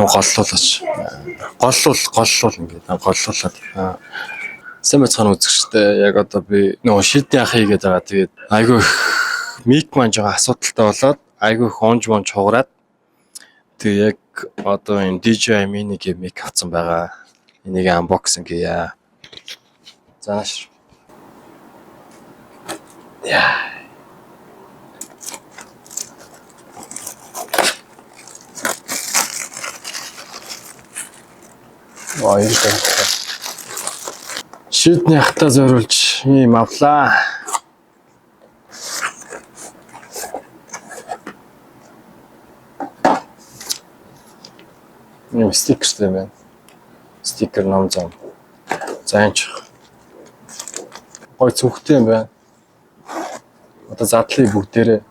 голлуулаач. Голлуул ингээд голлуулаад. Сайн бацхан үзэгчтэй яг одоо би нөгөө шидний ах хийгээд байгаа. Тэгээд айгүй мик маань жоо асуудалтай болоод айгүй хонж хугараад тэг яг одоо энэ DJI Mini-гийн мик авсан байгаа. Энийг unboxing хийя. Зааш. Яа. Аюултай. Шидний ахтаа зориулж ийм авлаа. Ийм стикертэй байна. Стикер ном зам. Заанч. Гой цүнхтэй юм байна. Одоо задлыг бүгдээрээ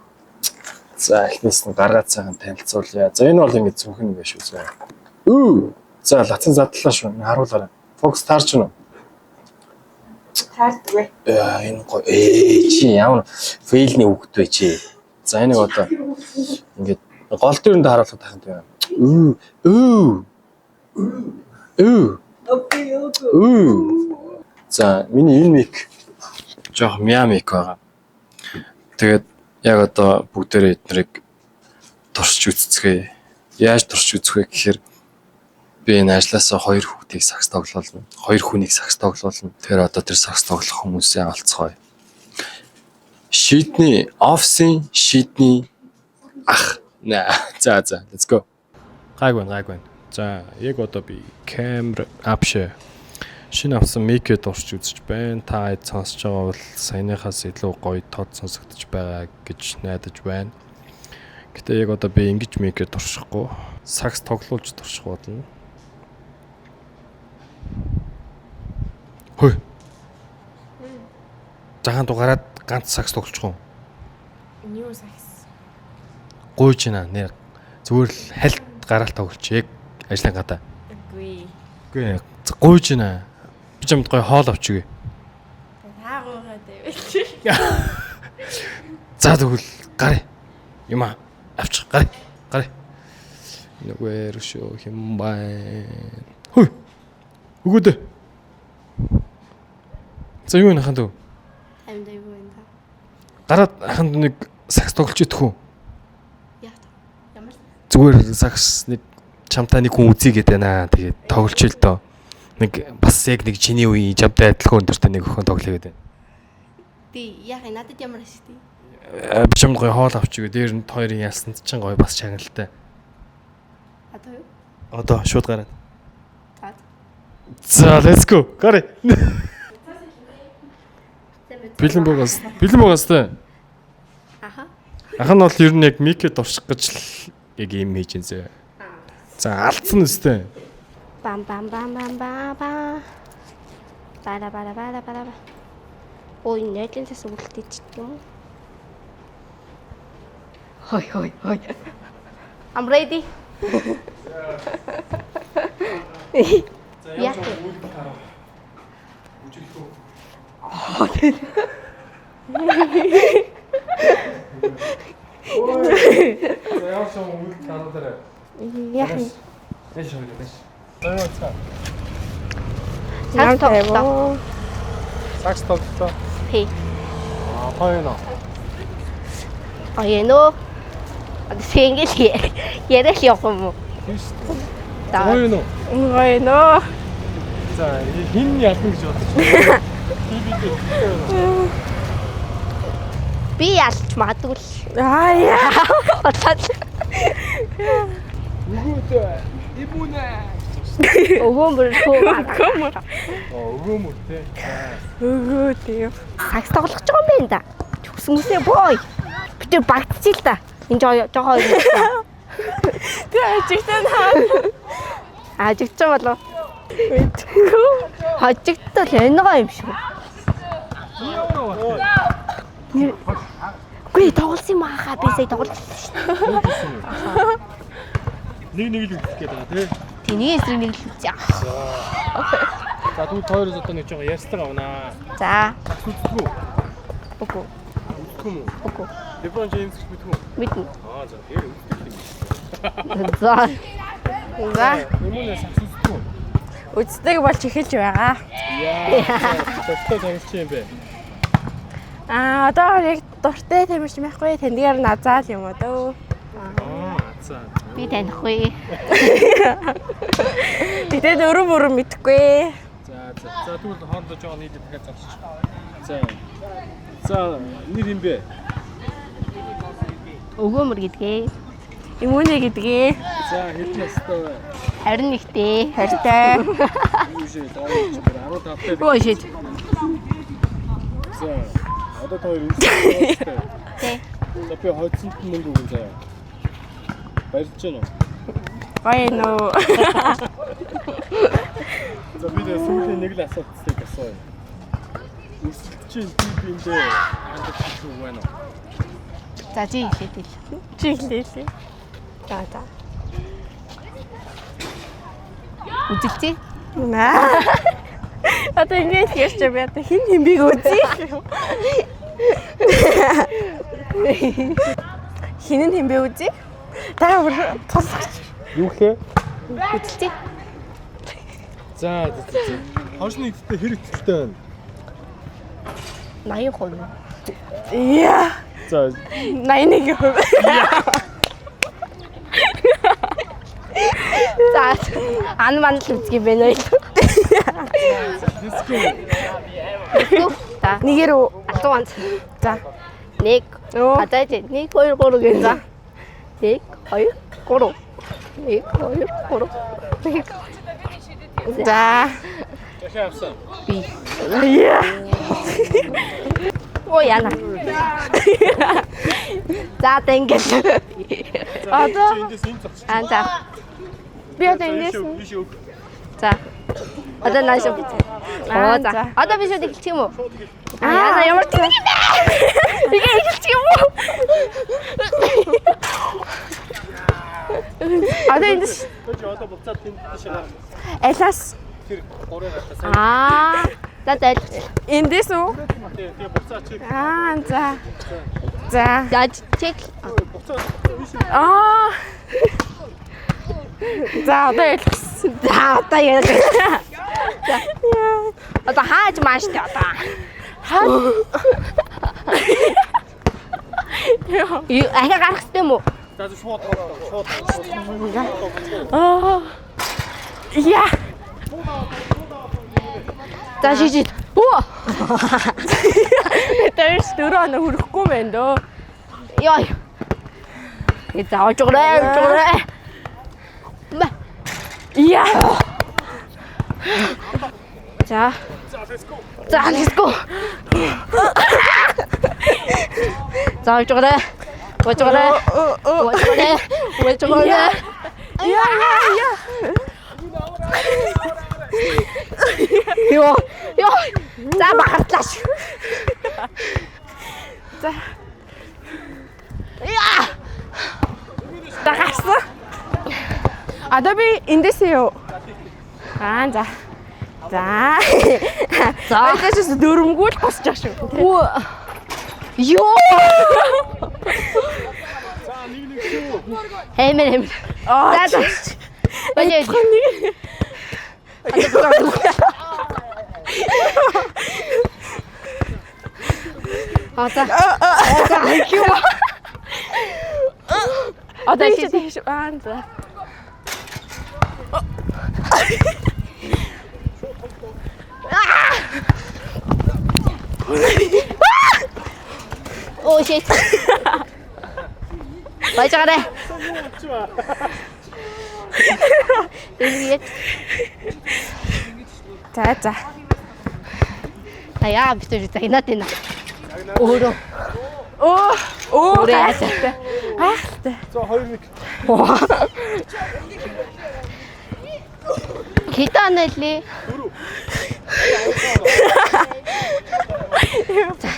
за эхнээс нь гаргаад сайхан танилцуулъя. За энэ бол ингэ цүнхэн байх шүү зэ. За лацсан задлаа шүү. Харуулаарай. Фокус таарч гэнэ. Таардаг. Энэ гоо чи ямар фейлний үгт вэ чи. За энийг одоо ингээд гол дээрээ харуулах тахын тийм. За миний энэ мик жоох мямик байгаа. Тэгээд яг одоо бүгдээрээ эднэрийг туршиж үзцгээе. Яаж туршиж үзэх вэ гэхээр би энэ ажлаасаа 2 хүүхдийг сакс тоглоулна. 2 хүнийг сакс тоглоулна. Тэр одоо тэр сакс тоглох хүмүүсээ алцгаая. Шидний офсын шидний ах. За let's go. Гайгүй. За яг одоо би камер апш шинэ авсан микэд орч үзэж байна. Та хэд сонсож байгаа бол саяныхаас илүү гоё тод сонсогдож байгаа гэж найдаж байна. Гэтэ яг одоо би ингэж микэд оршихгүй. Сакс тоглуулж турших болно. Хөөе. Жахан дугаараад ганц сакс тоглочих уу? New сакс. Гуйж байна нэр. Зүгээр л хальт гараал тоглож яг ажлын гадаа. Үгүй. Гуйж байна. Би ч юмд гоё хоол авчиг. Таагуугаа дэвэж. За тэгвэл гарыг. Юм авчих гарыг. Нүгээр шүү хэм бай. Хөөе. Өгөөдөө. За юу наханд вэ? Амд юу вэ? Гараад ханд нэг сакс тоглож идэх үү? Ямар? Зүгээр сакс нэг чамтай нэг хүн үзье гэдэг байна. Тэгээд тоглож ил доо. Нэг бас яг нэг чиний үе чамтай адилхан өндөртэй нэг өхөн тоглоё гэдэг. Би яг надад ямар ашигтай? Би ч юм гоё хоол авчиг. Дээр нь хоёрын ялсанд чинь гоё бас чаналтай. Одоо юу? Одоо шууд гараад. За. За let's go. Гараа. Бэлэн богоос тэ. Аха. Ах нь бол ер нь яг микэд орчих гэж л яг юм хийж инзээ. За алдсан үстэй. Бам. Бара. Ой, нэтлэн тэс үлдээд ч юм. Хой. I'm ready. За ямар үйл хараа. Үжилхүү. За ямар үйл хараа дээр. Яг Дэш. сакс тоглоо. Сакс тоглоо. Хей. Хоёно. Аяно. Ad сингэл яриах явах юм уу? Хоёно. Аяно. За хин ялна гэж бодчих. Би ялч магадгүй л. Яа. Бодлоо. Өгөөдөө. Ибүнэ. Өгөөмөр те. Өгөөдөө. Сакс тоглох гэж байгаа юм байна да. Чүгсэн үсээ бой. Би тэр багтчих л да. Энэ жоо хоёр. Тэ ажигтай наа. Ажигч болов. Хажигтал энэгаа юм шиг. Гүй тоглосон юм аа би сая тоглосон шүү дээ. Нэг л үзэх гээд байгаа тий. Тэний эсрэг нэг л үзье. За түр хоёроос одоо нэг жоо ярьслага авнаа. За. Үзтгүү. Үгүй. Үзтгүү мүү? Үгүй. LeBron James гэж мэдгүй. Мэднэ. За тэр үзтгүү. За. За. Өмнөөс асуухгүй. Үздэг болж эхэлж байгаа. Дуртай тамирчин юм бэ? Одоо яг дуртай тамирчин байхгүй тандгаар назаал юм уу дөө. За. Би танихгүй. Тэгээд өрөө мэдхгүй. За тэгвэл хоорондоо жоо нийлээд дахиад зарчих. За нэр юм бэ? Өгөөмөр гэдгээ. Имүнэ гэдгээ. За хэдэн настай вэ? 21-тэй. Хартай. Юу шиг 15 Оо shit. За одоо тоо ирсэн. Тэ. За би хоцсонд мөнгө өгөн заяа. Баярлж байна уу? Гоё нөө. За би сүүлийн нэг л асуултыг асууя. Өрсөлдөж типиндээ хандаж хэлэх үү байна уу? За чи хэлээдэл. Чи хэлээ. За. Үзэлцээ. Наа. Одоо ингэж ярьж байгаа би хин хэмбиг үзье. Хинэн хэмбэг үзье. Та тусах. Юу хээ? Үзэлцээ. За. Хоншны ихтэй хэрэг тэлтэй байна. 80%. Яа. За 81%. За ан манд л үзгий бэ нөө. let's go. За Нэгээр үү. атуанц. За. 1 Оо. одоо 1 2 3 гэж. За 1 2 3. 1 2 3. За. Дахиад авсан. Би. Яа. Оо яна. За тэнгэр. Одоо Эндээс энэ зогсож. За. би одоо эндээс Биш өг. За. Одоо нааш. Оо за. Одоо би шууд эхэлчих юм уу? Яна ямар тийм юм бэ? Тэгээ эхэлчих юм уу? одоо эндээс Одоо буцаад тэнд шагаар. алаас Тэр гурыг хатаа. За тэл. эндээс үү? Тэгээ буцаад чи За. За. За чек. буцаад биш. За одоо ялгсан. За одоо яа. Одоо хааж мааштай одоо. Юу ахаа гарах хэрэгтэй юм уу? За шууд. Яа. За шижид. Оо. Тэрс дөрөв хүрэхгүй байна дөө. Яа. За очгорээ. Яа. За. За let's go. За очгорээ. Яа. Йоо. За бахартлаач. За. Яа. Гарсан. Одоо би эндээс юу? За. За. За. Эндээс дөрөмгүүл босч байгаа шүү. Оо. Йоо. Хэмээр. За. Бажээ. Одоо Одоо тийш. За. Oh shit. Бачаарай. За. Аяа битүү загнаад байна. Өөрөө. Оо. Гайхалтай. Хайхтай. За 2-1. Хитаа нэлээ. За.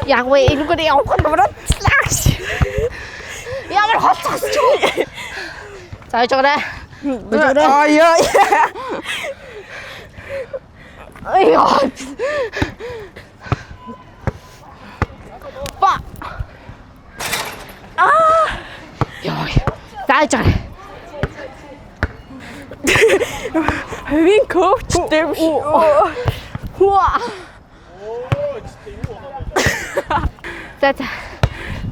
Яг вэ энгүүр явах дурдлагш. Ямар хоцгосч юу? За жограа. Аяа. Аяа. Ба. Яа. За жограа. Хөвийн коучтэй биш. Хуа. За.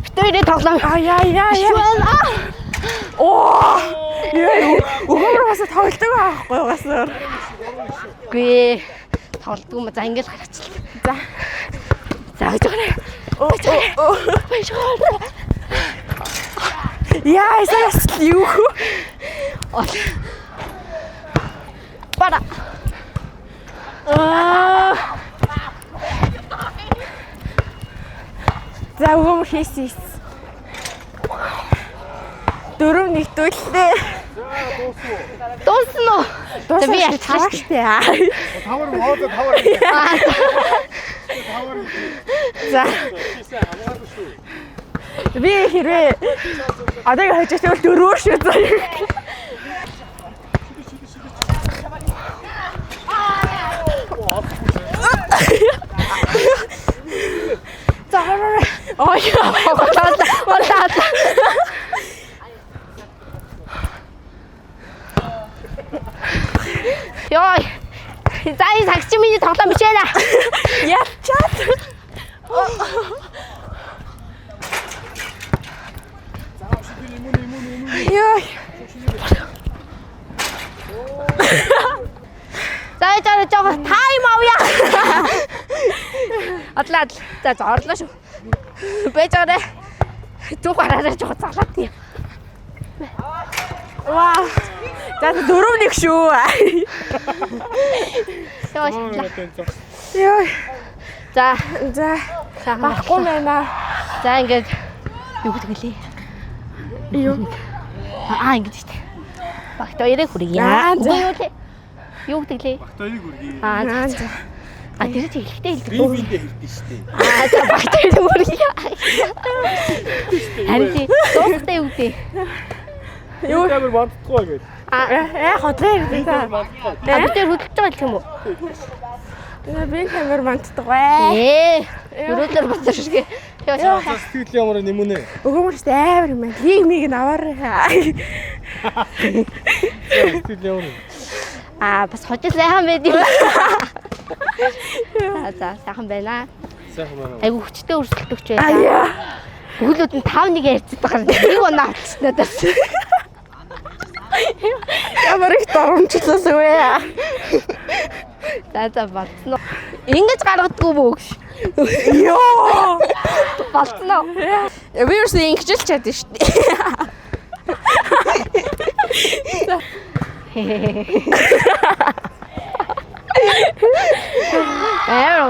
Битүүрээ тоглоом. Яа. Оо. Өгөөмөр бас тоглодог аахгүй угаасаар. Гүй. Тоглодог юм. За ингэж гаргачихлаа. За. За гэж гараа. Яа, эсээс юу хөө? Бара. За өгөөмөр хийсэн. 4-1 төллөө. Дуусна уу? За би ялцгаа штэ. Тавар моодо. За. Би хэрвээ одоо хожиж тэгвэл 4 шүү заяа. Ёй. За энэ сагч миний тоглоом биш ээ. Ячаад. Ёй. За яа жоо тайм авъя. Атлаа. За зоорлоо шүү. Бэж орой. Түг гараараа жоо залаад тийм. Вау. За 4-1 шүү. Ёй. За Баггүй байна. За ингээд юу гэдэг лээ? Юу? Ингэж штэ. Багт хоёрыг хүргье. Юу гэдэг лээ? Багт хоёрыг хүргье. За. Тэр чи хэлэхтэй хэлдэг. Бивиндээ хэлдэг штэ. За багт хоёрыг хүргье. Харин тий дуустай юу гэдэг? Юу камер банддаггүй гэж. Хотлоо ирдэг. Бид тэр хөдөлж байгаа гэх юм уу? Би камер мантдаг бай. Өрөөдөр бодсон шиг. Сэтгэл ямар нэмүнэ. Өгөөмөрс амар юм байна. Лиг наваар. Сэтгэл ямар. Бас хожил сайхан байд юм. За сайхан байна. Сайхан байна. Айгу хүчтэй өрсөлдөгч байна. Бүгд нь 5-1 ярьцдаг байгаа. Нэг оноо авчихсан надаас. Ямар их доромжлоос вэ? За болцсон уу? Ингэж гаргадгүй бөөг. Йоо! Болцсон уу? Би юусэн ингэж л чадсан шүү дээ.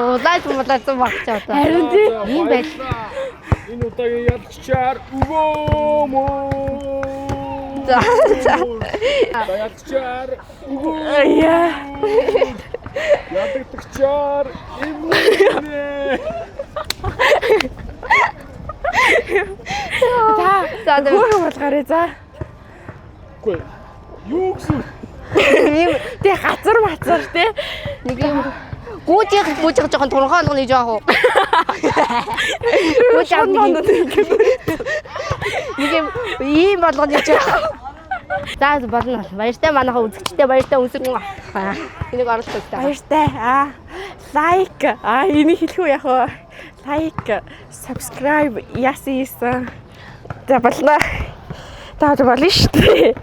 Улаан багч одоо. Харин тийм. Ийм байл. Энэ удаагийн ялгчаар өгөөмөө. За. Ялгчаар Яа. ядагдагчаар имнэ. За Хөөх болгоорой за. Үгүй. Юу гэсэн? Ийм тэг газар мацар те. нэг юм гүүжих жоохон турхаа болгоны жоох уу. Гүүжих нэг юм ийм болгоны жоох. За болно. Баяртай манайха үзэгчтэй баяртай үнсэргэн. Энийг оруулах хэрэгтэй. Баяртай. Лайк. Энийг хэлэх үү яг уу? Лайк, subscribe яасан. За болно. Таа болно шүү дээ.